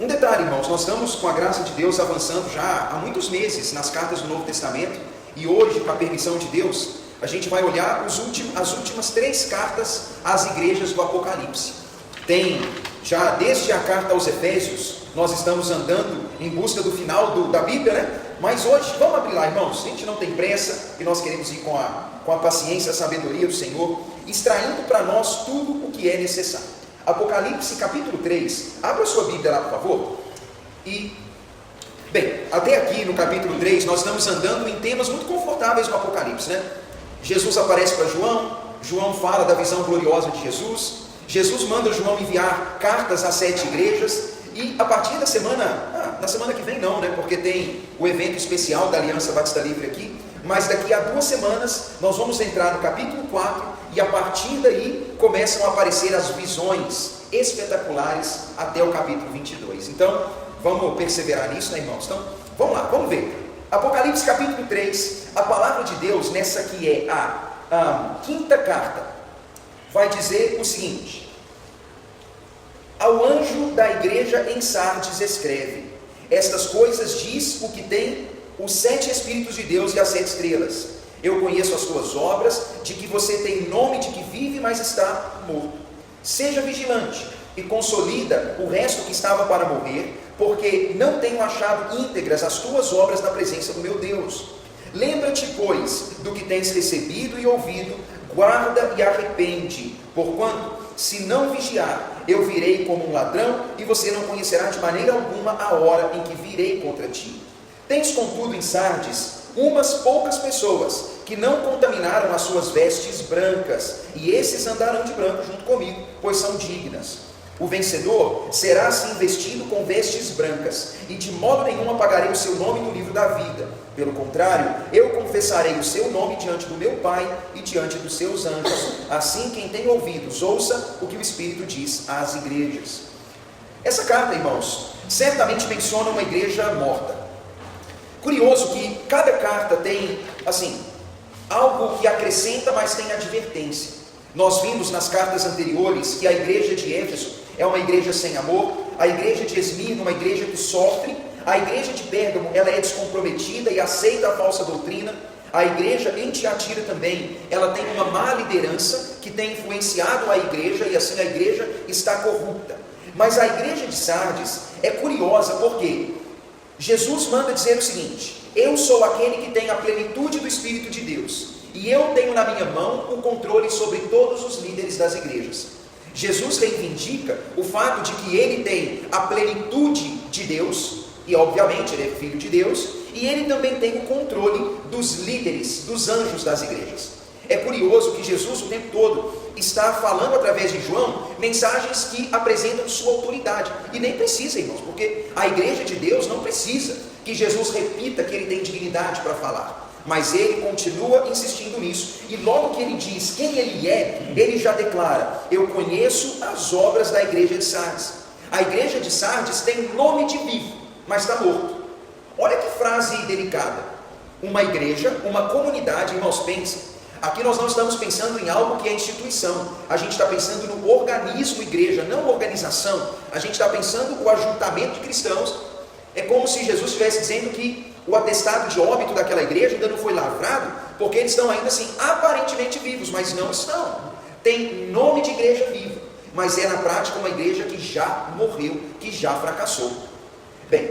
Um detalhe, irmãos, nós estamos com a graça de Deus avançando já há muitos meses nas cartas do Novo Testamento, e hoje, com a permissão de Deus, a gente vai olhar as últimas 3 cartas às igrejas do Apocalipse. Tem já desde a carta aos Efésios, nós estamos andando em busca do final da Bíblia, né? Mas hoje, vamos abrir lá, irmãos. A gente não tem pressa e nós queremos ir com a paciência, a sabedoria do Senhor, extraindo para nós tudo o que é necessário. Apocalipse capítulo 3, abra a sua Bíblia lá, por favor. E, bem, até aqui no capítulo 3, nós estamos andando em temas muito confortáveis no Apocalipse, né? Jesus aparece para João, João fala da visão gloriosa de Jesus, Jesus manda João enviar cartas às 7 igrejas, e a partir da semana, na semana que vem não, né? Porque tem o evento especial da Aliança Batista Livre aqui, mas daqui a 2 semanas nós vamos entrar no capítulo 4, e a partir daí começam a aparecer as visões espetaculares até o capítulo 22. Então, vamos perseverar nisso, né, irmãos? Então, vamos lá, vamos ver. Apocalipse capítulo 3, a palavra de Deus, nessa que é a 5ª carta, vai dizer o seguinte: ao anjo da igreja em Sardes escreve: estas coisas diz o que tem os 7 Espíritos de Deus e as 7 estrelas. Eu conheço as tuas obras, de que você tem nome de que vive, mas está morto. Seja vigilante e consolida o resto que estava para morrer, porque não tenho achado íntegras as tuas obras na presença do meu Deus. Lembra-te, pois, do que tens recebido e ouvido, guarda e arrepende, porquanto, se não vigiar, eu virei como um ladrão, e você não conhecerá de maneira alguma a hora em que virei contra ti. Tens, contudo, em Sardes umas poucas pessoas que não contaminaram as suas vestes brancas, e esses andarão de branco junto comigo, pois são dignas. O vencedor será assim vestido com vestes brancas, e de modo nenhum apagarei o seu nome do livro da vida. Pelo contrário, eu confessarei o seu nome diante do meu Pai e diante dos seus anjos. Assim, quem tem ouvidos, ouça o que o Espírito diz às igrejas. Essa carta, irmãos, certamente menciona uma igreja morta. Curioso que cada carta tem, assim, algo que acrescenta, mas tem advertência. Nós vimos nas cartas anteriores que a igreja de Éfeso é uma igreja sem amor, a igreja de Esmirna uma igreja que sofre, a igreja de Pérgamo ela é descomprometida e aceita a falsa doutrina, a igreja em Tiatira também, ela tem uma má liderança que tem influenciado a igreja, e assim a igreja está corrupta. Mas a igreja de Sardes é curiosa porque Jesus manda dizer o seguinte: eu sou aquele que tem a plenitude do Espírito de Deus, e eu tenho na minha mão o controle sobre todos os líderes das igrejas. Jesus reivindica o fato de que ele tem a plenitude de Deus, e obviamente ele é filho de Deus, e ele também tem o controle dos líderes, dos anjos das igrejas. É curioso que Jesus o tempo todo está falando através de João mensagens que apresentam sua autoridade, e nem precisa, irmãos, porque a igreja de Deus não precisa que Jesus repita que ele tem dignidade para falar, mas ele continua insistindo nisso, e logo que ele diz quem ele é, ele já declara: eu conheço as obras da igreja de Sardes. A igreja de Sardes tem nome de vivo, mas está morto. Olha que frase delicada. Uma igreja, uma comunidade, irmãos, pensem. Aqui nós não estamos pensando em algo que é instituição, a gente está pensando no organismo igreja, não organização. A gente está pensando no ajuntamento de cristãos. É como se Jesus estivesse dizendo que o atestado de óbito daquela igreja ainda não foi lavrado, porque eles estão ainda assim aparentemente vivos, mas não estão. Tem nome de igreja viva, mas é na prática uma igreja que já morreu, que já fracassou. Bem,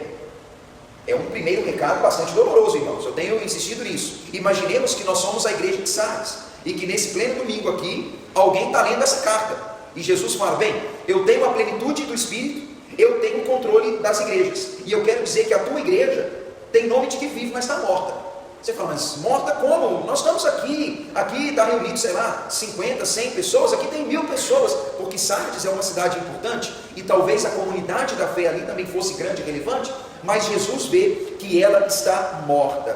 é um primeiro recado bastante doloroso, irmãos, eu tenho insistido nisso. Imaginemos que nós somos a igreja de Sardes, e que nesse pleno domingo aqui, alguém está lendo essa carta, e Jesus fala: bem, eu tenho a plenitude do Espírito, eu tenho o controle das igrejas, e eu quero dizer que a tua igreja tem nome de que vive, mas está morta. Você fala: mas morta como? Nós estamos aqui está reunido, sei lá, 50, 100 pessoas, aqui tem 1000 pessoas, porque Sardes é uma cidade importante, e talvez a comunidade da fé ali também fosse grande e relevante, mas Jesus vê que ela está morta.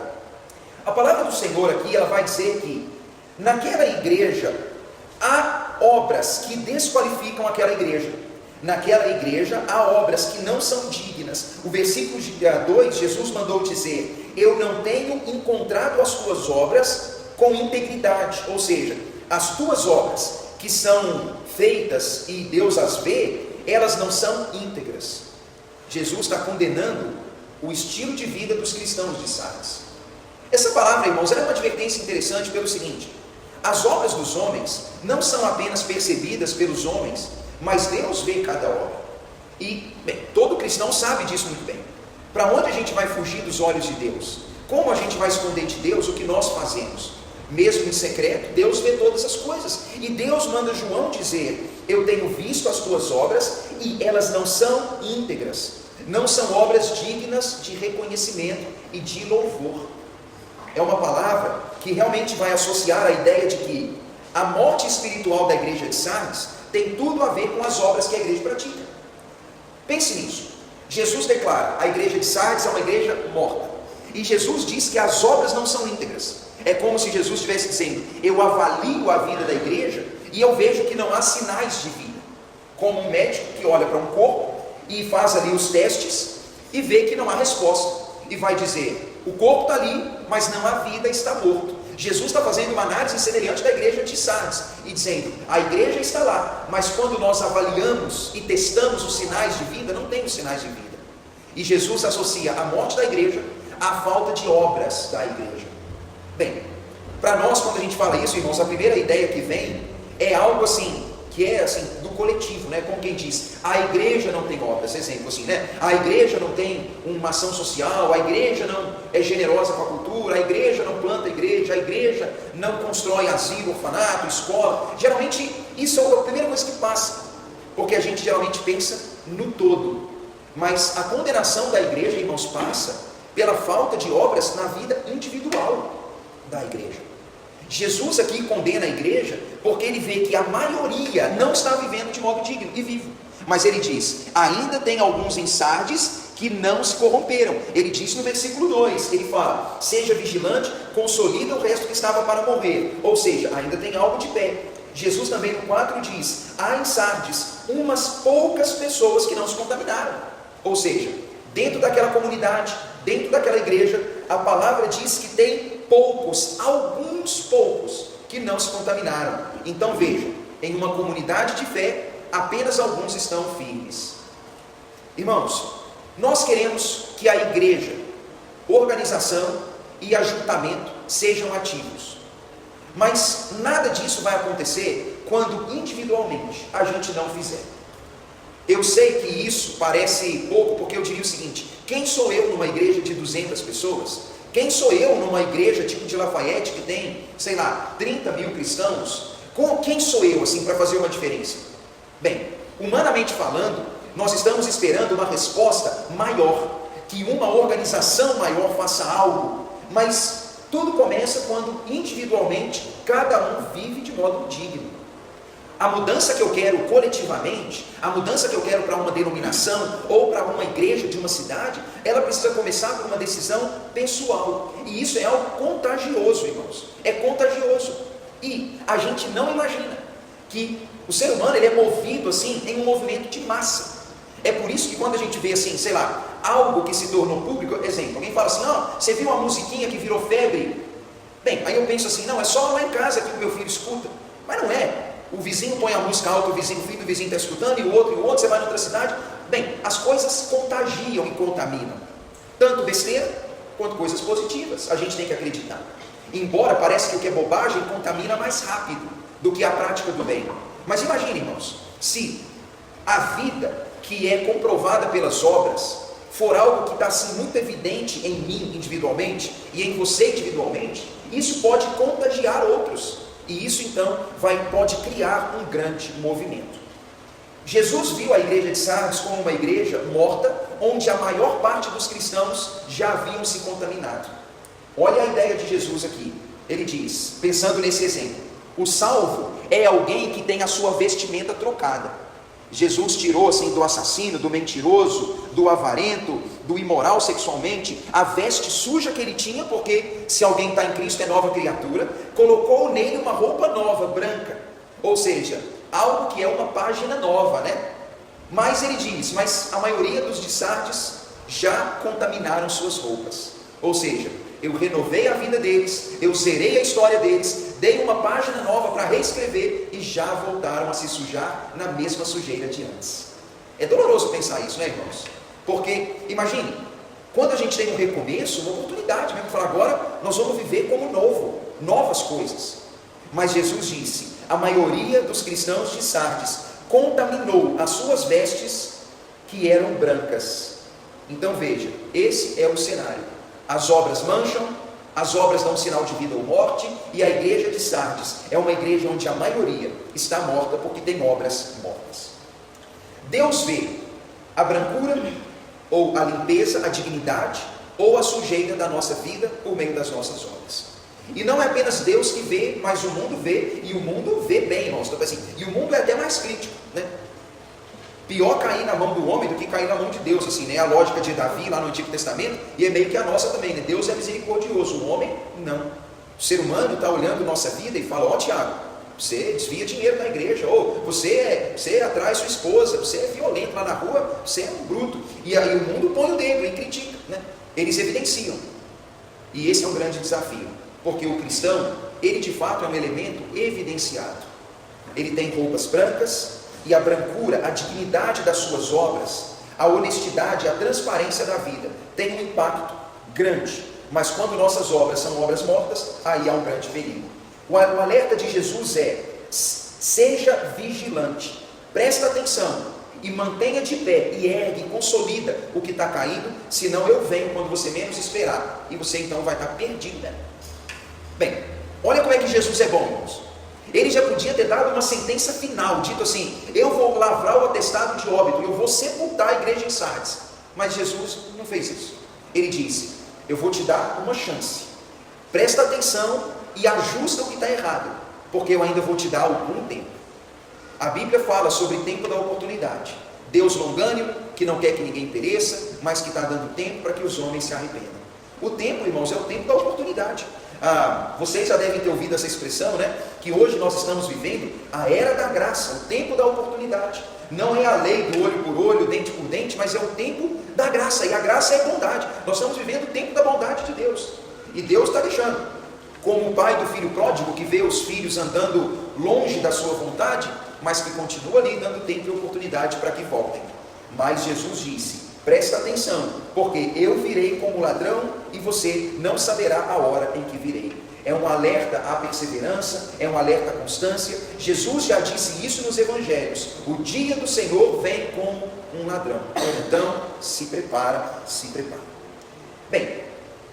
A palavra do Senhor aqui, ela vai dizer que naquela igreja há obras que desqualificam aquela igreja. Naquela igreja há obras que não são dignas. O versículo 2, Jesus mandou dizer: eu não tenho encontrado as tuas obras com integridade. Ou seja, as tuas obras que são feitas e Deus as vê, elas não são íntegras. Jesus está condenando o estilo de vida dos cristãos de Sardes. Essa palavra, irmãos, é uma advertência interessante pelo seguinte: as obras dos homens não são apenas percebidas pelos homens, mas Deus vê cada obra. E, bem, todo cristão sabe disso muito bem. Para onde a gente vai fugir dos olhos de Deus? Como a gente vai esconder de Deus o que nós fazemos? Mesmo em secreto, Deus vê todas as coisas. E Deus manda João dizer: eu tenho visto as tuas obras e elas não são íntegras, não são obras dignas de reconhecimento e de louvor. É uma palavra que realmente vai associar a ideia de que a morte espiritual da igreja de Sardes tem tudo a ver com as obras que a igreja pratica. Pense nisso. Jesus declara: a igreja de Sardes é uma igreja morta. E Jesus diz que as obras não são íntegras. É como se Jesus estivesse dizendo: eu avalio a vida da igreja e eu vejo que não há sinais de vida. Como um médico que olha para um corpo e faz ali os testes e vê que não há resposta. E vai dizer: o corpo está ali, mas não há vida, está morto. Jesus está fazendo uma análise semelhante da igreja de Sardes e dizendo: a igreja está lá, mas quando nós avaliamos e testamos os sinais de vida, não tem os sinais de vida. E Jesus associa a morte da igreja à falta de obras da igreja. Bem, para nós, quando a gente fala isso, irmãos, a primeira ideia que vem é algo assim, que é assim, do coletivo, né? Como quem diz: a igreja não tem obras, exemplo assim, né? A igreja não tem uma ação social, a igreja não é generosa com a cultura, a igreja não planta igreja, a igreja não constrói asilo, orfanato, escola. Geralmente isso é a primeira coisa que passa, porque a gente geralmente pensa no todo. Mas a condenação da igreja, irmãos, passa pela falta de obras na vida individual da igreja. Jesus aqui condena a igreja porque ele vê que a maioria não está vivendo de modo digno e vivo. Mas ele diz: ainda tem alguns em Sardes que não se corromperam. Ele diz no versículo 2, ele fala: seja vigilante, consolida o resto que estava para morrer. Ou seja, ainda tem algo de pé. Jesus também no 4 diz: há em Sardes umas poucas pessoas que não se contaminaram. Ou seja, dentro daquela comunidade, dentro daquela igreja, a palavra diz que tem poucos, alguns poucos, que não se contaminaram. Então veja, em uma comunidade de fé, apenas alguns estão firmes. Irmãos, nós queremos que a igreja, organização e ajuntamento sejam ativos. Mas nada disso vai acontecer quando individualmente a gente não fizer. Eu sei que isso parece pouco, porque eu diria o seguinte: quem sou eu numa igreja de 200 pessoas? Quem sou eu numa igreja tipo de Lafayette, que tem, sei lá, 30 mil cristãos? Quem sou eu, assim, para fazer uma diferença? Bem, humanamente falando, nós estamos esperando uma resposta maior, que uma organização maior faça algo, mas tudo começa quando individualmente cada um vive de modo digno. A mudança que eu quero coletivamente, a mudança que eu quero para uma denominação ou para uma igreja de uma cidade, ela precisa começar por uma decisão pessoal. E isso é algo contagioso, irmãos. É contagioso. E a gente não imagina que o ser humano ele é movido assim em um movimento de massa. É por isso que quando a gente vê assim, sei lá, algo que se tornou público, exemplo, alguém fala assim: você viu uma musiquinha que virou febre? Bem, aí eu penso assim: não, é só lá em casa que o meu filho escuta. Mas não é. O vizinho põe a música alta, o filho do vizinho está escutando, e o outro, você vai em outra cidade. Bem, as coisas contagiam e contaminam. Tanto besteira, quanto coisas positivas. A gente tem que acreditar. Embora pareça que o que é bobagem contamina mais rápido do que a prática do bem. Mas imagine, irmãos, se a vida que é comprovada pelas obras for algo que está assim muito evidente em mim individualmente e em você individualmente, isso pode contagiar outros. E isso então pode criar um grande movimento. Jesus viu a igreja de Sardes como uma igreja morta, onde a maior parte dos cristãos já haviam se contaminado. Olha a ideia de Jesus aqui. Ele diz, pensando nesse exemplo: o salvo é alguém que tem a sua vestimenta trocada. Jesus tirou assim do assassino, do mentiroso, do avarento, do imoral sexualmente, a veste suja que ele tinha, porque se alguém está em Cristo é nova criatura, colocou nele uma roupa nova, branca, ou seja, algo que é uma página nova, né? Mas ele diz, mas a maioria dos de Sardes já contaminaram suas roupas, ou seja, eu renovei a vida deles, eu zerei a história deles, dei uma página nova para reescrever e já voltaram a se sujar na mesma sujeira de antes. É doloroso pensar isso, né, irmãos? Porque, imagine, quando a gente tem um recomeço, uma oportunidade mesmo, falar agora nós vamos viver como novo, novas coisas. Mas Jesus disse, a maioria dos cristãos de Sardes contaminou as suas vestes que eram brancas. Então veja, esse é o cenário. As obras mancham, as obras dão sinal de vida ou morte, e a igreja de Sardes é uma igreja onde a maioria está morta porque tem obras mortas. Deus vê a brancura, ou a limpeza, a dignidade, ou a sujeira da nossa vida por meio das nossas obras. E não é apenas Deus que vê, mas o mundo vê, e o mundo vê bem, irmãos. Então, assim, e o mundo é até mais crítico, né? Pior cair na mão do homem do que cair na mão de Deus, assim, né? A lógica de Davi lá no Antigo Testamento, e é meio que a nossa também, né? Deus é misericordioso, o homem não. O ser humano está olhando nossa vida e fala, ó Tiago, você desvia dinheiro da igreja, ou você atrai sua esposa, você é violento lá na rua, você é um bruto. E aí o mundo põe o dedo e critica, né? Eles evidenciam. E esse é um grande desafio, porque o cristão, ele de fato é um elemento evidenciado. Ele tem roupas brancas, e a brancura, a dignidade das suas obras, a honestidade, a transparência da vida, tem um impacto grande. Mas quando nossas obras são obras mortas, aí há um grande perigo. O alerta de Jesus é, seja vigilante, presta atenção, e mantenha de pé, e ergue, consolida o que está caído, senão eu venho quando você menos esperar, e você então vai estar perdido, né? Bem, olha como é que Jesus é bom, irmãos. Ele já podia ter dado uma sentença final, dito assim, eu vou lavrar o atestado de óbito, eu vou sepultar a igreja em Sardes. Mas Jesus não fez isso. Ele disse, eu vou te dar uma chance, presta atenção e ajusta o que está errado, porque eu ainda vou te dar algum tempo. A Bíblia fala sobre o tempo da oportunidade. Deus longânimo, que não quer que ninguém pereça, mas que está dando tempo para que os homens se arrependam. O tempo, irmãos, é o tempo da oportunidade. Vocês já devem ter ouvido essa expressão, né? Que hoje nós estamos vivendo a era da graça, o tempo da oportunidade. Não é a lei do olho por olho, dente por dente, mas é o tempo da graça, e a graça é bondade. Nós estamos vivendo o tempo da bondade de Deus, e Deus está deixando, como o pai do filho pródigo, que vê os filhos andando longe da sua vontade, mas que continua ali dando tempo e oportunidade para que voltem. Mas Jesus disse, presta atenção, porque eu virei como ladrão e você não saberá a hora em que virei. É um alerta à perseverança, é um alerta à constância. Jesus já disse isso nos evangelhos, o dia do Senhor vem como um ladrão. Então, se prepara, se prepara. Bem,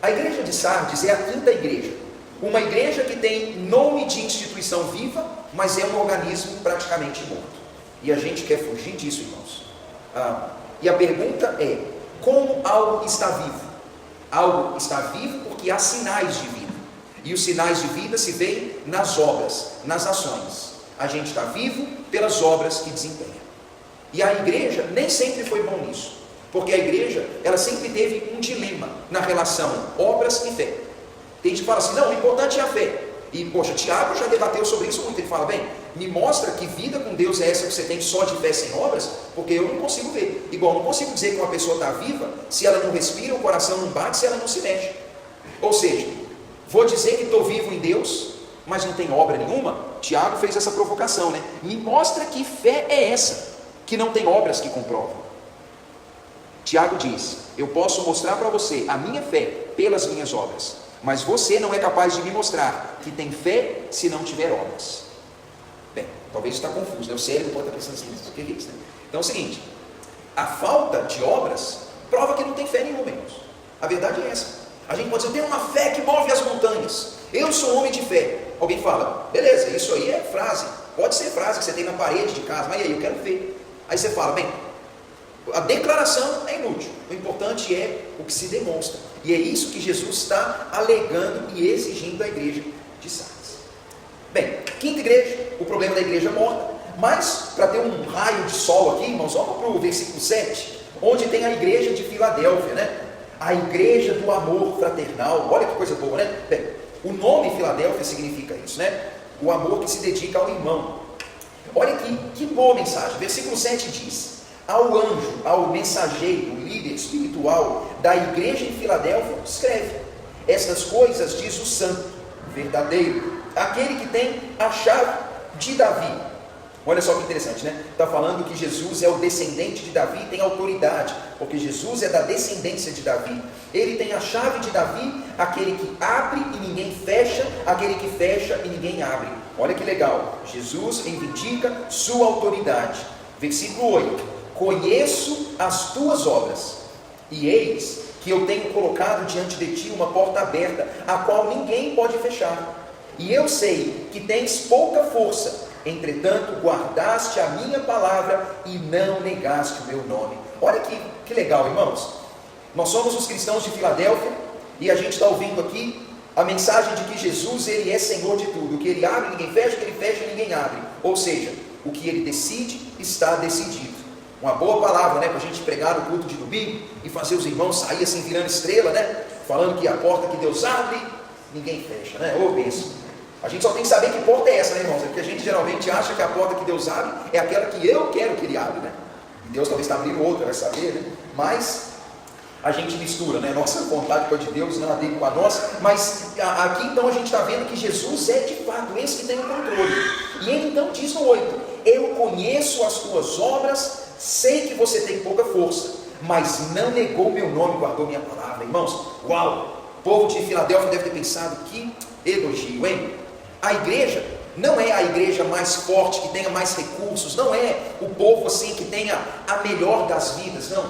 a igreja de Sardes é a quinta igreja. Uma igreja que tem nome de instituição viva, mas é um organismo praticamente morto. E a gente quer fugir disso, irmãos. E a pergunta é, como algo está vivo? Algo está vivo porque há sinais de vida. E os sinais de vida se veem nas obras, nas ações. A gente está vivo pelas obras que desempenha. E a igreja nem sempre foi bom nisso. Porque a igreja, ela sempre teve um dilema na relação obras e fé. Tem gente que fala assim, não, o importante é a fé. E, poxa, Tiago já debateu sobre isso muito. Ele fala, bem, me mostra que vida com Deus é essa que você tem só de fé sem obras, porque eu não consigo ver. Igual, não consigo dizer que uma pessoa está viva se ela não respira, o coração não bate, se ela não se mexe. Ou seja, vou dizer que estou vivo em Deus, mas não tem obra nenhuma? Tiago fez essa provocação, né? Me mostra que fé é essa, que não tem obras que comprovam. Tiago diz, eu posso mostrar para você a minha fé pelas minhas obras, mas você não é capaz de me mostrar que tem fé se não tiver obras. Bem, talvez está confuso, né? O cérebro pode estar pensando assim, o que é isso, né? Então é o seguinte, a falta de obras prova que não tem fé nenhuma, irmãos. A verdade é essa. A gente pode dizer, eu tenho uma fé que move as montanhas, eu sou homem de fé. Alguém fala, beleza, isso aí é frase, pode ser frase que você tem na parede de casa, mas e aí, eu quero ver. Aí você fala, bem, a declaração é inútil, o importante é o que se demonstra. E é isso que Jesus está alegando e exigindo da igreja de Sardes. Bem, quinta igreja, o problema da igreja morta. Mas, para ter um raio de sol aqui, irmãos, vamos para o versículo 7, onde tem a igreja de Filadélfia, né? A igreja do amor fraternal. Olha que coisa boa, né? Bem, o nome Filadélfia significa isso, né? O amor que se dedica ao irmão. Olha que boa mensagem. Versículo 7 diz, ao anjo, ao mensageiro, líder espiritual da igreja em Filadélfia, escreve, estas coisas diz o santo, verdadeiro, aquele que tem a chave de Davi. Olha só que interessante, né? Está falando que Jesus é o descendente de Davi e tem autoridade, porque Jesus é da descendência de Davi. Ele tem a chave de Davi, aquele que abre e ninguém fecha, aquele que fecha e ninguém abre. Olha que legal, Jesus reivindica sua autoridade. Versículo 8: conheço as tuas obras, e eis que eu tenho colocado diante de ti uma porta aberta, a qual ninguém pode fechar. E eu sei que tens pouca força, entretanto guardaste a minha palavra e não negaste o meu nome. Olha que legal, irmãos. Nós somos os cristãos de Filadélfia e a gente está ouvindo aqui a mensagem de que Jesus, ele é Senhor de tudo. O que ele abre, ninguém fecha, o que ele fecha, ninguém abre. Ou seja, o que ele decide, está decidido. Uma boa palavra, né, para a gente pregar no culto de domingo e fazer os irmãos sair assim virando estrela, né, falando que a porta que Deus abre, ninguém fecha, né? Ô bênção. A gente só tem que saber que porta é essa, né, irmãos? Porque a gente geralmente acha que a porta que Deus abre é aquela que eu quero que ele abra, né? E Deus talvez está abrindo outra, vai saber, né? Mas a gente mistura, né? Nossa vontade com a de Deus, não a dele com a nossa. Mas aqui então a gente está vendo que Jesus é de fato esse que tem o controle. E ele então diz no 8: eu conheço as tuas obras, sei que você tem pouca força, mas não negou meu nome, guardou minha palavra. Irmãos, uau! O povo de Filadélfia deve ter pensado, que elogio, hein? A igreja não é a igreja mais forte, que tenha mais recursos, não é o povo assim que tenha a melhor das vidas, não.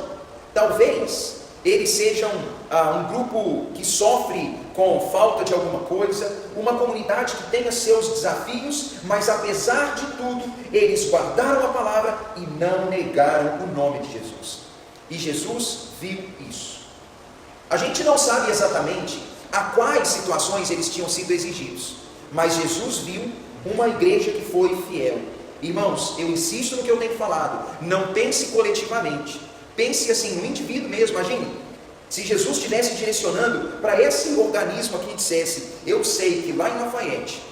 Talvez eles sejam um grupo que sofre com falta de alguma coisa, uma comunidade que tenha seus desafios, mas apesar de tudo, eles guardaram a palavra e não negaram o nome de Jesus. E Jesus viu isso. A gente não sabe exatamente a quais situações eles tinham sido exigidos, mas Jesus viu uma igreja que foi fiel. Irmãos, eu insisto no que eu tenho falado, não pense coletivamente, pense assim no indivíduo mesmo. Imagine, se Jesus estivesse direcionando para esse organismo aqui e dissesse: eu sei que lá em Lafayette,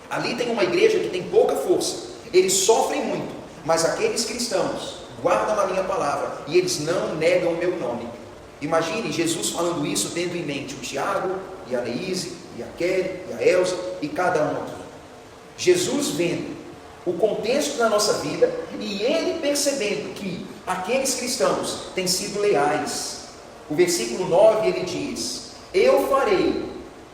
ali tem uma igreja que tem pouca força, eles sofrem muito, mas aqueles cristãos guardam a minha palavra e eles não negam o meu nome. Imagine Jesus falando isso, tendo em mente o Tiago, e a Neise, e a Kelly, e a Elza, e cada um aqui. Jesus vendo o contexto da nossa vida, e ele percebendo que aqueles cristãos têm sido leais. O versículo 9 ele diz: eu farei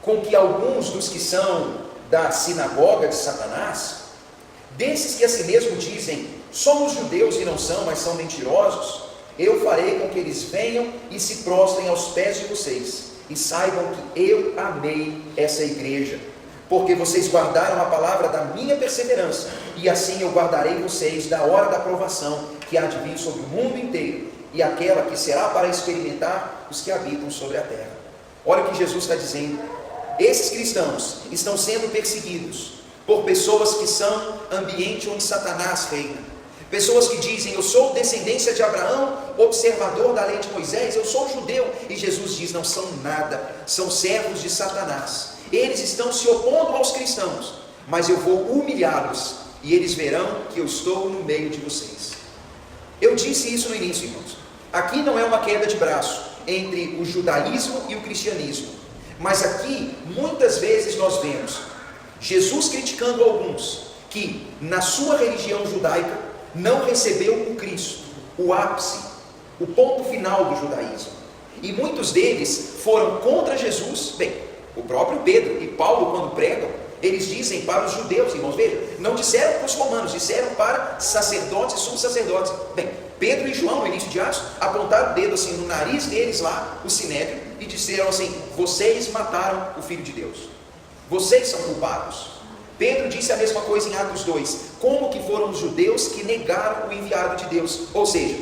com que alguns dos que são da sinagoga de Satanás, desses que a si mesmo dizem, somos judeus e não são, mas são mentirosos, eu farei com que eles venham e se prostrem aos pés de vocês, e saibam que eu amei essa igreja, porque vocês guardaram a palavra da minha perseverança, e assim eu guardarei vocês da hora da provação, que há de vir sobre o mundo inteiro, e aquela que será para experimentar os que habitam sobre a terra. Olha o que Jesus está dizendo. Esses cristãos estão sendo perseguidos por pessoas que são ambiente onde Satanás reina. Pessoas que dizem: eu sou descendência de Abraão, observador da lei de Moisés, eu sou judeu. E Jesus diz: não são nada, são servos de Satanás. Eles estão se opondo aos cristãos, mas eu vou humilhá-los, e eles verão que eu estou no meio de vocês. Eu disse isso no início, irmãos. Aqui não é uma queda de braço entre o judaísmo e o cristianismo, mas aqui muitas vezes nós vemos Jesus criticando alguns que na sua religião judaica não recebeu o Cristo, o ápice, o ponto final do judaísmo. E muitos deles foram contra Jesus. Bem, o próprio Pedro e Paulo, quando pregam, eles dizem para os judeus, irmãos, vejam, não disseram para os romanos, disseram para sacerdotes e sumos-sacerdotes. Bem, Pedro e João, no início de Atos, apontaram o dedo assim no nariz deles lá, o sinédrio, e disseram assim: vocês mataram o Filho de Deus, vocês são culpados. Pedro disse a mesma coisa em Atos 2, como que foram os judeus que negaram o enviado de Deus, ou seja,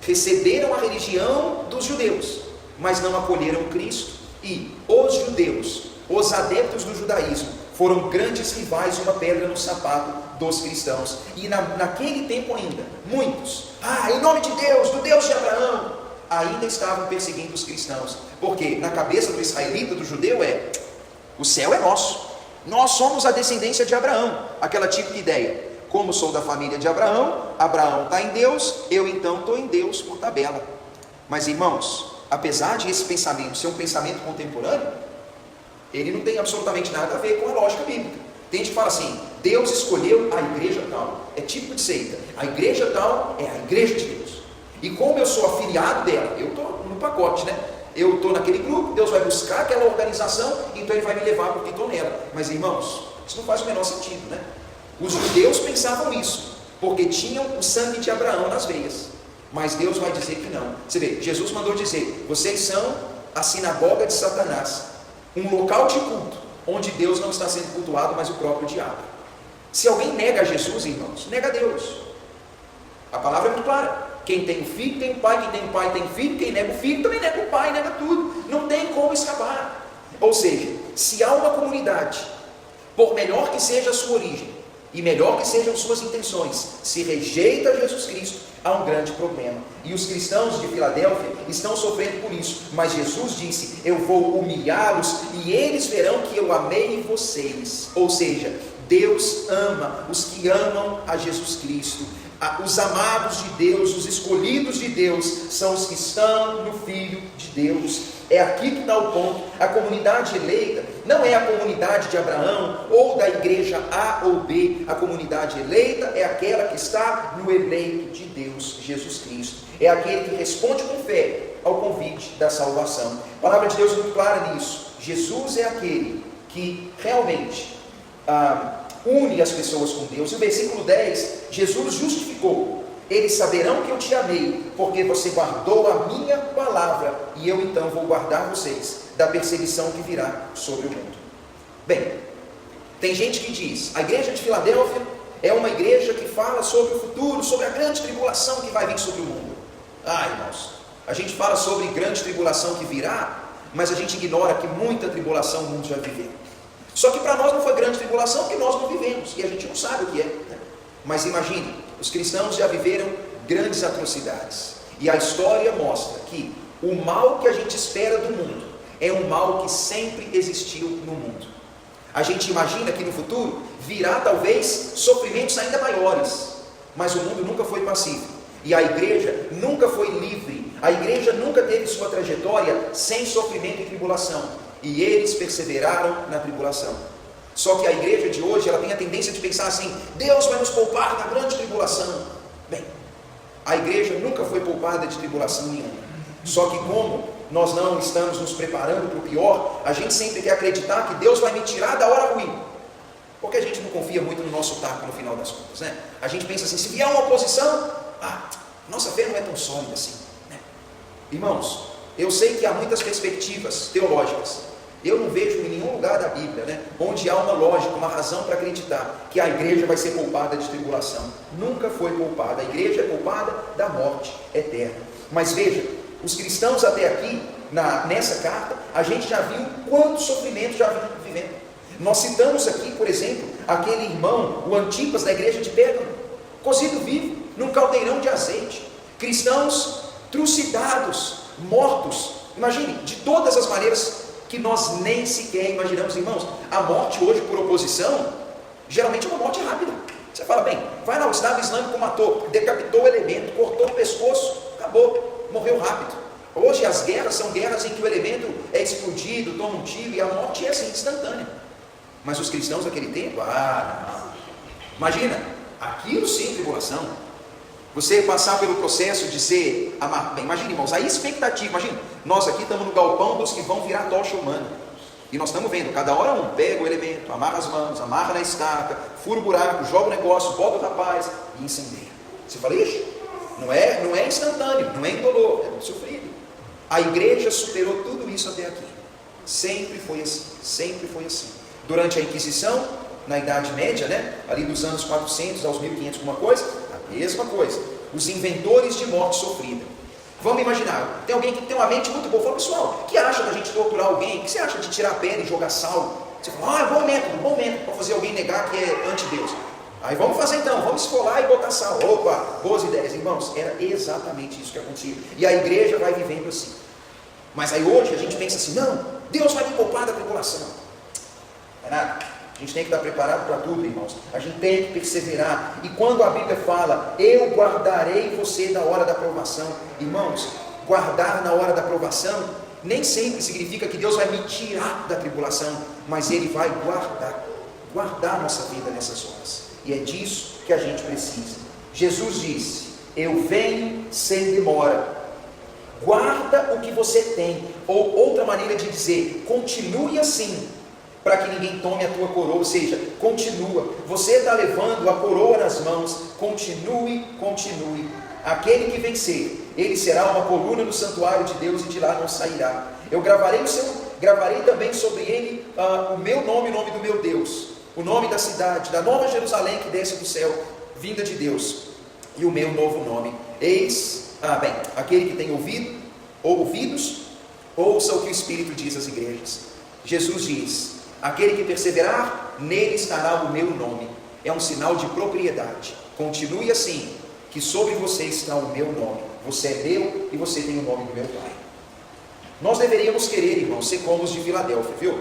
receberam a religião dos judeus, mas não acolheram Cristo. E os judeus, os adeptos do judaísmo, foram grandes rivais, uma pedra no sapato dos cristãos. E naquele tempo ainda, muitos, em nome de Deus, do Deus de Abraão, ainda estavam perseguindo os cristãos, porque na cabeça do israelita, do judeu, o céu é nosso. Nós somos a descendência de Abraão, aquela típica ideia: como sou da família de Abraão, Abraão está em Deus, eu então estou em Deus por tabela. Mas irmãos, apesar de esse pensamento ser um pensamento contemporâneo, ele não tem absolutamente nada a ver com a lógica bíblica. Tem gente que fala assim: Deus escolheu a igreja tal. É típico de seita. A igreja tal é a igreja de Deus. E como eu sou afiliado dela, eu estou no pacote, né? Eu estou naquele grupo, Deus vai buscar aquela organização, então Ele vai me levar porque estou nela. Mas irmãos, isso não faz o menor sentido, né? Os judeus pensavam isso, porque tinham o sangue de Abraão nas veias. Mas Deus vai dizer que não. Você vê, Jesus mandou dizer: vocês são a sinagoga de Satanás, um local de culto, onde Deus não está sendo cultuado, mas o próprio diabo. Se alguém nega a Jesus, irmãos, nega a Deus. A palavra é muito clara: quem tem o filho tem o pai, quem tem o pai tem o filho, quem nega o filho também nega o pai, nega tudo. Não tem como escapar. Ou seja, se há uma comunidade, por melhor que seja a sua origem, e melhor que sejam suas intenções, se rejeita Jesus Cristo, há um grande problema. E os cristãos de Filadélfia estão sofrendo por isso. Mas Jesus disse: eu vou humilhá-los e eles verão que eu amei vocês. Ou seja, Deus ama os que amam a Jesus Cristo. Os amados de Deus, os escolhidos de Deus, são os que estão no Filho de Deus. É aqui que está o ponto. A comunidade eleita não é a comunidade de Abraão ou da igreja A ou B. A comunidade eleita é aquela que está no eleito de Deus, Jesus Cristo. É aquele que responde com fé ao convite da salvação. A palavra de Deus é muito clara nisso. Jesus é aquele que realmente une as pessoas com Deus. E o versículo 10, Jesus justificou: eles saberão que eu te amei, porque você guardou a minha palavra, e eu então vou guardar vocês da perseguição que virá sobre o mundo. Bem, tem gente que diz: a igreja de Filadélfia é uma igreja que fala sobre o futuro, sobre a grande tribulação que vai vir sobre o mundo. Irmãos, a gente fala sobre grande tribulação que virá, mas a gente ignora que muita tribulação o mundo já viveu. Só que para nós não foi grande tribulação, porque nós não vivemos, e a gente não sabe o que é, né? Mas imagine, os cristãos já viveram grandes atrocidades, e a história mostra que o mal que a gente espera do mundo é um mal que sempre existiu no mundo. A gente imagina que no futuro virá talvez sofrimentos ainda maiores, mas o mundo nunca foi pacífico, e a igreja nunca foi livre. A igreja nunca teve sua trajetória sem sofrimento e tribulação. E eles perseveraram na tribulação. Só que a igreja de hoje, ela tem a tendência de pensar assim: Deus vai nos poupar da grande tribulação. Bem, a igreja nunca foi poupada de tribulação nenhuma. Só que como nós não estamos nos preparando para o pior, a gente sempre quer acreditar que Deus vai me tirar da hora ruim. Porque a gente não confia muito no nosso taco no final das contas, né? A gente pensa assim: se vier uma oposição, nossa fé não é tão sólida assim, né? Irmãos, eu sei que há muitas perspectivas teológicas. Eu não vejo em nenhum lugar da Bíblia, né, onde há uma lógica, uma razão para acreditar que a igreja vai ser poupada de tribulação. Nunca foi poupada. A igreja é poupada da morte eterna. Mas veja, os cristãos até aqui, nessa carta, a gente já viu quanto sofrimento já vivendo. Nós citamos aqui, por exemplo, aquele irmão, o Antipas, da igreja de Pérgamo, cozido vivo, num caldeirão de azeite. Cristãos trucidados, mortos. Imagine, de todas as maneiras que nós nem sequer imaginamos, irmãos. A morte hoje por oposição, geralmente é uma morte rápida. Você fala: bem, vai lá, o Estado Islâmico matou, decapitou o elemento, cortou o pescoço, acabou, morreu rápido. Hoje as guerras são guerras em que o elemento é explodido, toma um tiro, e a morte é assim, instantânea. Mas os cristãos daquele tempo, não. Imagina, aquilo sim, tribulação. Você passar pelo processo de ser amado. Bem, imagine, irmãos, a expectativa. Imagine, nós aqui estamos no galpão dos que vão virar tocha humana. E nós estamos vendo, cada hora um pega o elemento, amarra as mãos, amarra na estaca, fura o buraco, joga o negócio, bota o rapaz e incendeia. Você fala: ixi, não é instantâneo, não é indolor, é sofrido. A igreja superou tudo isso até aqui. Sempre foi assim, sempre foi assim. Durante a Inquisição, na Idade Média, né, ali dos anos 400 aos 1500, alguma coisa, mesma coisa, os inventores de morte sofrida. Vamos imaginar, tem alguém que tem uma mente muito boa. Fala: pessoal, o que acha da gente torturar alguém? O que você acha de tirar a pele e jogar sal? Você fala: bom método, para fazer alguém negar que é anti-Deus. Aí vamos fazer então, vamos esfolar e botar sal. Opa, boas ideias. Irmãos, era exatamente isso que acontecia. E a igreja vai vivendo assim. Mas aí hoje a gente pensa assim: não, Deus vai me poupar da tribulação. Não é nada. A gente tem que estar preparado para tudo, irmãos. A gente tem que perseverar. E quando a Bíblia fala: eu guardarei você na hora da provação, irmãos, guardar na hora da provação nem sempre significa que Deus vai me tirar da tribulação, mas Ele vai guardar guardar nossa vida nessas horas. E é disso que a gente precisa. Jesus disse: eu venho sem demora. Guarda o que você tem. Ou outra maneira de dizer, continue assim, para que ninguém tome a tua coroa. Ou seja, continua. Você está levando a coroa nas mãos. Continue. Aquele que vencer, ele será uma coluna no santuário de Deus e de lá não sairá. Eu gravarei também sobre ele o meu nome, o nome do meu Deus, o nome da cidade, da nova Jerusalém que desce do céu, vinda de Deus, e o meu novo nome. Aquele que tem ouvidos, ouça o que o Espírito diz às igrejas. Jesus diz: aquele que perseverar, nele estará o meu nome. É um sinal de propriedade. Continue assim, que sobre você está o meu nome. Você é meu e você tem o nome do meu Pai. Nós deveríamos querer, irmãos, ser como os de Filadélfia, viu?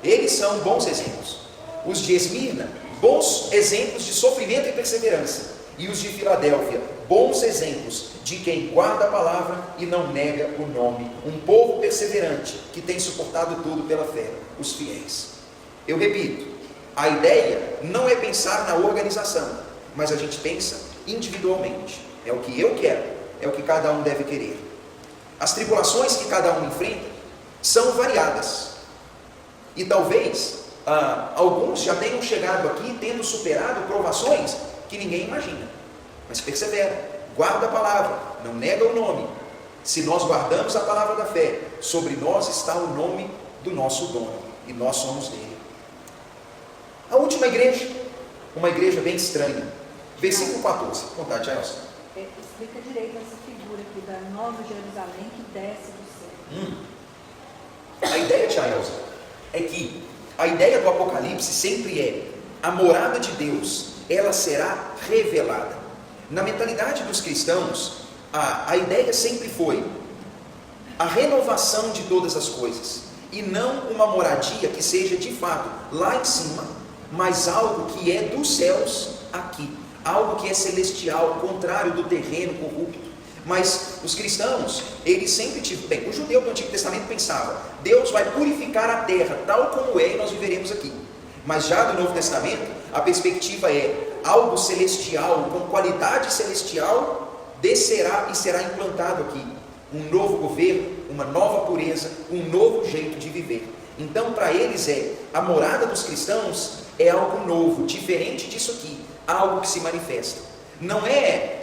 Eles são bons exemplos. Os de Esmirna, bons exemplos de sofrimento e perseverança. E os de Filadélfia, bons exemplos de quem guarda a palavra e não nega o nome. Um povo perseverante que tem suportado tudo pela fé, os fiéis. Eu repito, a ideia não é pensar na organização, mas a gente pensa individualmente. É o que eu quero, é o que cada um deve querer. As tribulações que cada um enfrenta são variadas. E talvez alguns já tenham chegado aqui tendo superado provações que ninguém imagina. Mas persevera, guarda a palavra, não nega o nome. Se nós guardamos a palavra da fé, sobre nós está o nome do nosso dono, e nós somos dele. A última igreja, uma igreja bem estranha. Versículo 14. Vontade, Elson. Explica direito essa figura aqui da nova Jerusalém que desce do céu. A ideia, Tia Elza, é que a ideia do Apocalipse sempre é: a morada de Deus, ela será revelada. Na mentalidade dos cristãos, a ideia sempre foi a renovação de todas as coisas, e não uma moradia que seja de fato lá em cima, mas algo que é dos céus aqui, algo que é celestial, contrário do terreno corrupto. Mas os cristãos, eles sempre tiveram, o judeu do Antigo Testamento pensava: Deus vai purificar a terra tal como é e nós viveremos aqui. Mas já do Novo Testamento, a perspectiva é algo celestial, com qualidade celestial, descerá e será implantado aqui. Um novo governo, uma nova pureza, um novo jeito de viver. Então, para eles a morada dos cristãos é algo novo, diferente disso aqui, algo que se manifesta. Não é,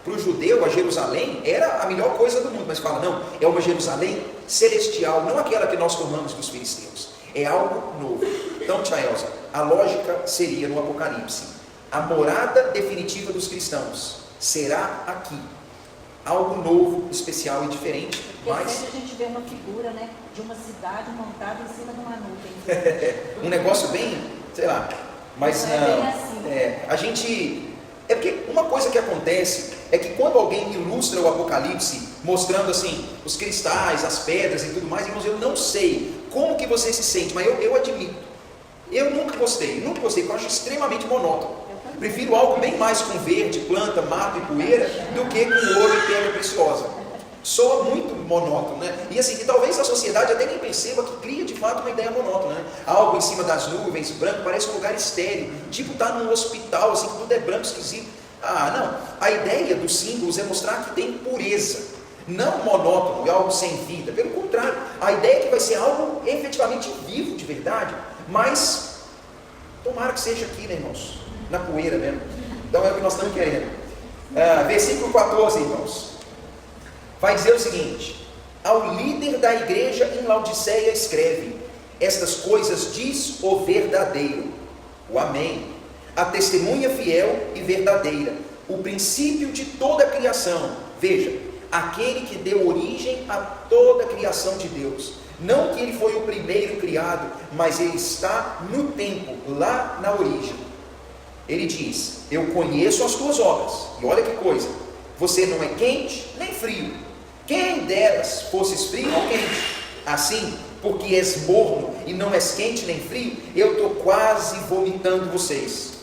para o judeu a Jerusalém era a melhor coisa do mundo, mas fala, não, é uma Jerusalém celestial, não aquela que nós tomamos dos filisteus, é algo novo. Então, Tia Elza, a lógica seria no Apocalipse: a morada definitiva dos cristãos será aqui, algo novo, especial e diferente. Mas sempre a gente vê uma figura, de uma cidade montada em cima de uma nuvem. Um negócio bem, mas não, é bem assim. A gente... É porque uma coisa que acontece é que quando alguém ilustra o Apocalipse, mostrando assim, os cristais, as pedras e tudo mais, irmãos, eu não sei como que você se sente, mas eu admito, eu nunca gostei, porque eu acho extremamente monótono. Prefiro algo bem mais com verde, planta, mato e poeira, do que com ouro e pedra preciosa. Soa muito monótono, E assim, que talvez a sociedade até nem perceba que cria de fato uma ideia monótona, Algo em cima das nuvens, branco, parece um lugar estéril, tipo estar num hospital, assim, que tudo é branco, esquisito. Não, a ideia dos símbolos é mostrar que tem pureza, não monótono, algo sem vida. Pelo contrário, a ideia é que vai ser algo efetivamente vivo, de verdade, mas tomara que seja aqui, irmãos, na poeira mesmo. Então é o que nós estamos querendo. Versículo 14, irmãos, vai dizer o seguinte: ao líder da igreja em Laodiceia escreve: estas coisas diz o verdadeiro, o Amém, a testemunha fiel e verdadeira, o princípio de toda a criação. Veja, aquele que deu origem a toda a criação de Deus. Não que ele foi o primeiro criado, mas ele está no tempo, lá na origem. Ele diz: eu conheço as tuas obras. E olha que coisa, você não é quente nem frio. Quem deras fosses frio ou quente. Assim, porque és morno e não és quente nem frio, eu estou quase vomitando vocês.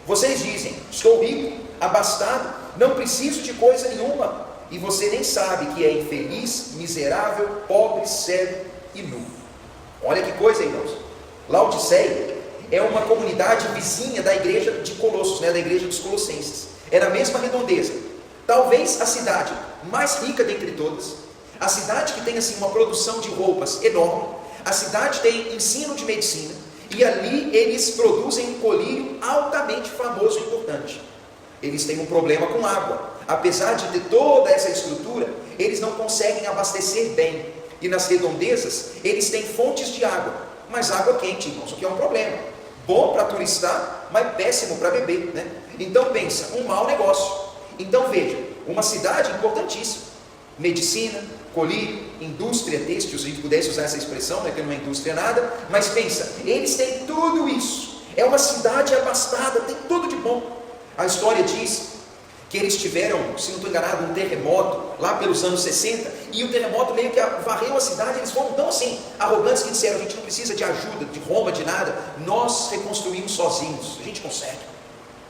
Vocês dizem: estou rico, abastado, não preciso de coisa nenhuma. E você nem sabe que é infeliz, miserável, pobre, cego e nu. Olha que coisa, irmãos. Laodiceia é uma comunidade vizinha da igreja de Colossos, da igreja dos Colossenses. Era a mesma redondeza. Talvez a cidade mais rica dentre todas, a cidade que tem assim uma produção de roupas enorme, a cidade tem ensino de medicina, e ali eles produzem um colírio altamente famoso e importante. Eles têm um problema com água. Apesar de ter toda essa estrutura, eles não conseguem abastecer bem. E nas redondezas, eles têm fontes de água, mas água quente, irmãos, o que é um problema. Bom para turistar, mas péssimo para beber, Então pensa, um mau negócio. Então veja, uma cidade importantíssima. Medicina, colírio, indústria têxtil, se a gente pudesse usar essa expressão, que não é indústria nada, mas pensa, eles têm tudo isso. É uma cidade abastada, tem tudo de bom. A história diz que eles tiveram, se não estou enganado, um terremoto lá pelos anos 60, e o terremoto meio que varreu a cidade. Eles foram tão assim, arrogantes, que disseram: a gente não precisa de ajuda de Roma, de nada, nós reconstruímos sozinhos, a gente consegue.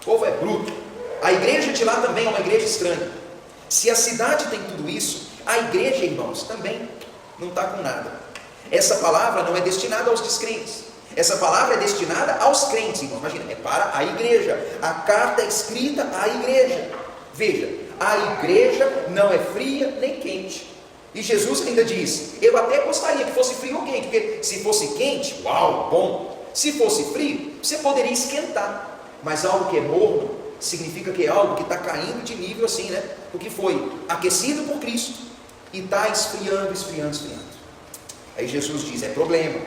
O povo é bruto. A igreja de lá também é uma igreja estranha. Se a cidade tem tudo isso, a igreja, irmãos, também não está com nada. Essa palavra não é destinada aos descrentes. Essa palavra é destinada aos crentes, irmãos. Imagina, é para a igreja. A carta é escrita à igreja. Veja, a igreja não é fria nem quente. E Jesus ainda diz: eu até gostaria que fosse frio ou quente, porque se fosse quente, uau, bom. Se fosse frio, você poderia esquentar. Mas algo que é morno significa que é algo que está caindo de nível assim, Porque foi aquecido por Cristo e está esfriando. Aí Jesus diz: é problema.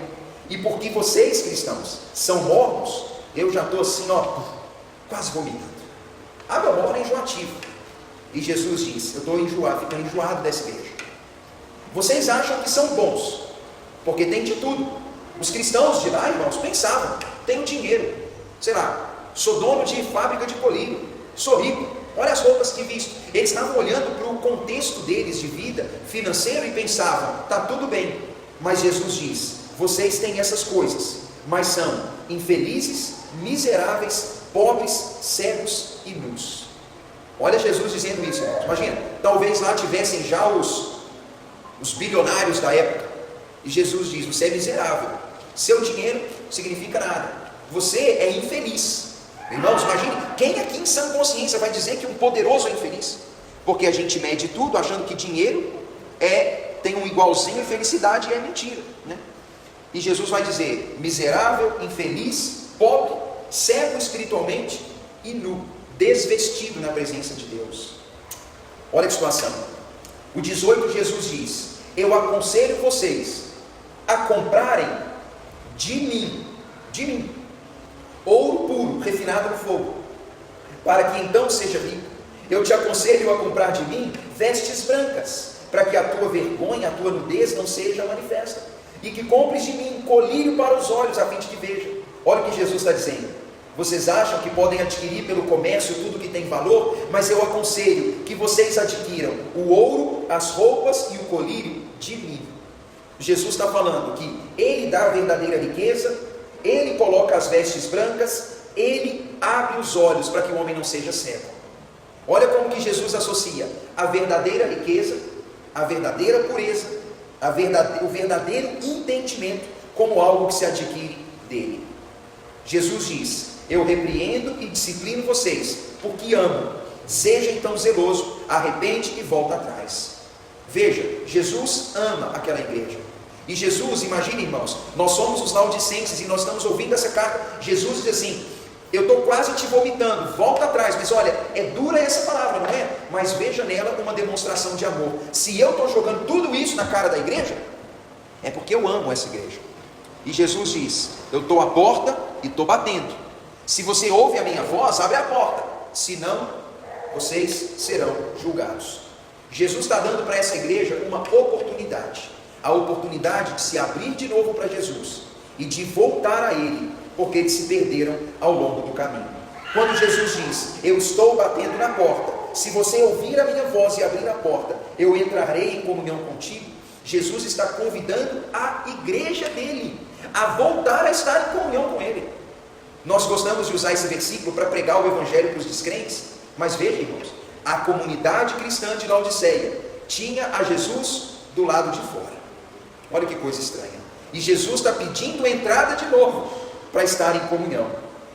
E porque vocês, cristãos, são mornos, eu já estou assim, quase vomitando. Água morna é enjoativa. E Jesus diz: eu estou ficando enjoado dessa igreja. Vocês acham que são bons, porque tem de tudo. Os cristãos de lá, irmãos, pensavam: tenho dinheiro, sei lá, sou dono de fábrica de colírio, sou rico, olha as roupas que visto. Eles estavam olhando para o contexto deles de vida financeiro e pensavam: está tudo bem. Mas Jesus diz: vocês têm essas coisas, mas são infelizes, miseráveis, pobres, cegos e nus. Olha Jesus dizendo isso, irmãos. Imagina, talvez lá tivessem já os bilionários da época, e Jesus diz: você é miserável, seu dinheiro não significa nada, você é infeliz. Irmãos, imagine, quem aqui em sã consciência vai dizer que um poderoso é infeliz? Porque a gente mede tudo achando que dinheiro tem um igualzinho e felicidade, e é mentira, E Jesus vai dizer: miserável, infeliz, pobre, cego espiritualmente e nu, desvestido na presença de Deus. Olha a situação. O 18, Jesus diz: eu aconselho vocês a comprarem de mim, ouro puro, refinado no fogo, para que então seja rico. Eu te aconselho a comprar de mim vestes brancas, para que a tua vergonha, a tua nudez não seja manifesta, e que compres de mim colírio para os olhos, a fim de que veja. Olha o que Jesus está dizendo: vocês acham que podem adquirir pelo comércio tudo que tem valor, mas eu aconselho que vocês adquiram o ouro, as roupas e o colírio de mim. Jesus está falando que Ele dá a verdadeira riqueza, Ele coloca as vestes brancas, Ele abre os olhos para que o homem não seja cego. Olha como que Jesus associa a verdadeira riqueza, a verdadeira pureza, o verdadeiro entendimento como algo que se adquire dele. Jesus diz: eu repreendo e disciplino vocês, porque amo. Seja então zeloso, arrepende e volta atrás. Veja, Jesus ama aquela igreja. E Jesus, imagine, irmãos, nós somos os laodicenses e nós estamos ouvindo essa carta. Jesus diz assim: eu estou quase te vomitando, volta atrás. Mas olha, é dura essa palavra, não é? Mas veja nela uma demonstração de amor. Se eu estou jogando tudo isso na cara da igreja, é porque eu amo essa igreja. E Jesus diz: eu estou à porta e estou batendo. Se você ouve a minha voz, abre a porta, senão vocês serão julgados. Jesus está dando para essa igreja uma oportunidade, a oportunidade de se abrir de novo para Jesus e de voltar a Ele, porque eles se perderam ao longo do caminho. Quando Jesus diz: eu estou batendo na porta, se você ouvir a minha voz e abrir a porta, eu entrarei em comunhão contigo, Jesus está convidando a igreja dele a voltar a estar em comunhão com Ele. Nós gostamos de usar esse versículo para pregar o evangelho para os descrentes, mas veja, irmãos, a comunidade cristã de Laodiceia tinha a Jesus do lado de fora. Olha que coisa estranha. E Jesus está pedindo entrada de novo. para estar em comunhão.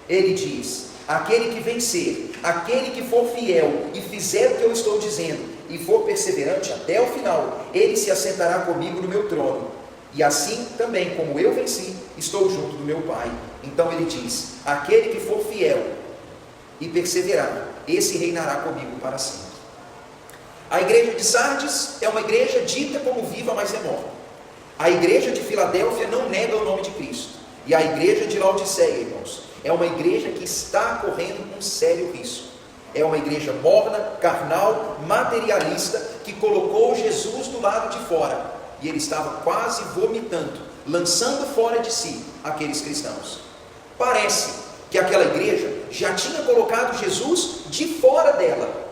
Ele diz: aquele que vencer, aquele que for fiel e fizer o que eu estou dizendo, e for perseverante até o final, ele se assentará comigo no meu trono. E assim também, como eu venci, estou junto do meu Pai. Então ele diz: aquele que for fiel e perseverar, esse reinará comigo para sempre. A igreja de Sardes é uma igreja dita como viva, mas é morta. A igreja de Filadélfia não nega o nome de Cristo. E a igreja de Laodiceia, irmãos, é uma igreja que está correndo um sério risco. É uma igreja morna, carnal, materialista, que colocou Jesus do lado de fora. E ele estava quase vomitando, lançando fora de si aqueles cristãos. Parece que aquela igreja já tinha colocado Jesus de fora dela.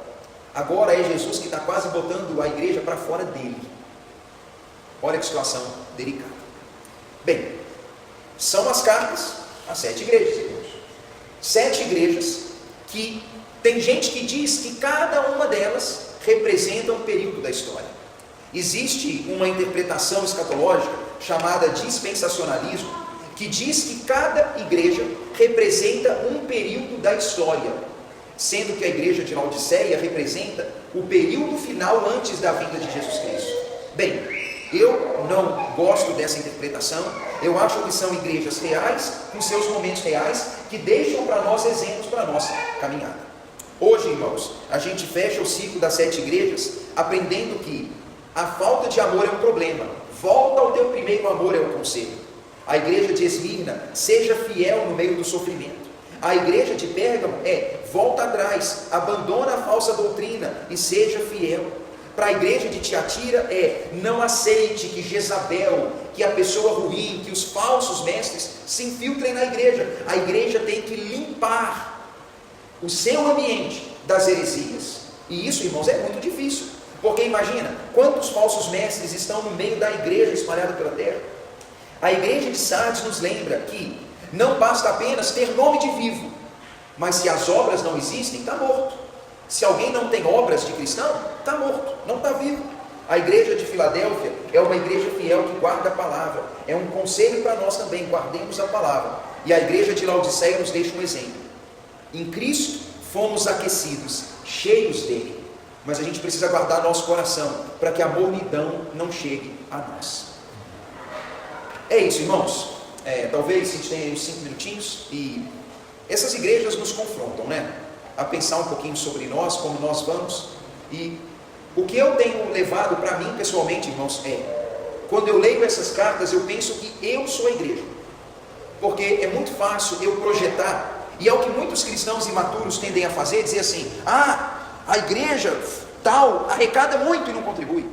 Agora é Jesus que está quase botando a igreja para fora dele. Olha que situação delicada. Bem, são as cartas às 7 igrejas, irmãos. 7 igrejas que tem gente que diz que cada uma delas representa um período da história. Existe uma interpretação escatológica chamada dispensacionalismo, que diz que cada igreja representa um período da história, sendo que a igreja de Laodiceia representa o período final antes da vinda de Jesus Cristo. Bem, eu não gosto dessa interpretação. Eu acho que são igrejas reais, com seus momentos reais, que deixam para nós exemplos para a nossa caminhada. Hoje, irmãos, a gente fecha o ciclo das 7 igrejas, aprendendo que a falta de amor é um problema. Volta ao teu primeiro amor é o conselho. A igreja de Esmirna: seja fiel no meio do sofrimento. A igreja de Pérgamo volta atrás, abandona a falsa doutrina e seja fiel. Para a igreja de Tiatira não aceite que Jezabel, que a pessoa ruim, que os falsos mestres se infiltrem na igreja. A igreja tem que limpar o seu ambiente das heresias. E isso, irmãos, é muito difícil, porque imagina quantos falsos mestres estão no meio da igreja espalhada pela terra. A igreja de Sardes nos lembra que não basta apenas ter nome de vivo, mas se as obras não existem, está morto. Se alguém não tem obras de cristão, está morto, não está vivo. A igreja de Filadélfia é uma igreja fiel que guarda a palavra. É um conselho para nós também: guardemos a palavra. E a igreja de Laodiceia nos deixa um exemplo. Em Cristo fomos aquecidos, cheios dele. Mas a gente precisa guardar nosso coração, para que a mornidão não chegue a nós. É isso, irmãos. Talvez a gente tenha uns 5 minutinhos, e essas igrejas nos confrontam, a pensar um pouquinho sobre nós, como nós vamos. E o que eu tenho levado para mim pessoalmente, irmãos, quando eu leio essas cartas, eu penso que eu sou a igreja, porque é muito fácil eu projetar, e é o que muitos cristãos imaturos tendem a fazer: dizer assim: a igreja tal arrecada muito e não contribui,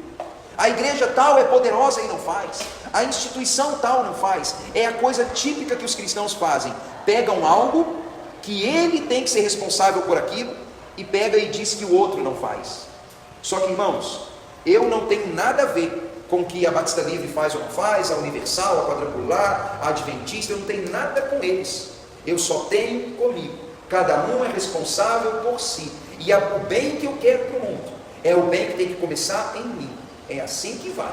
a igreja tal é poderosa e não faz, a instituição tal não faz. É a coisa típica que os cristãos fazem: pegam algo que ele tem que ser responsável por aquilo, e pega e diz que o outro não faz. Só que, irmãos, eu não tenho nada a ver com o que a Batista Livre faz ou não faz, a Universal, a Quadrangular, a Adventista. Eu não tenho nada com eles. Eu só tenho comigo. Cada um é responsável por si. E o bem que eu quero para o mundo é o bem que tem que começar em mim. É assim que vai.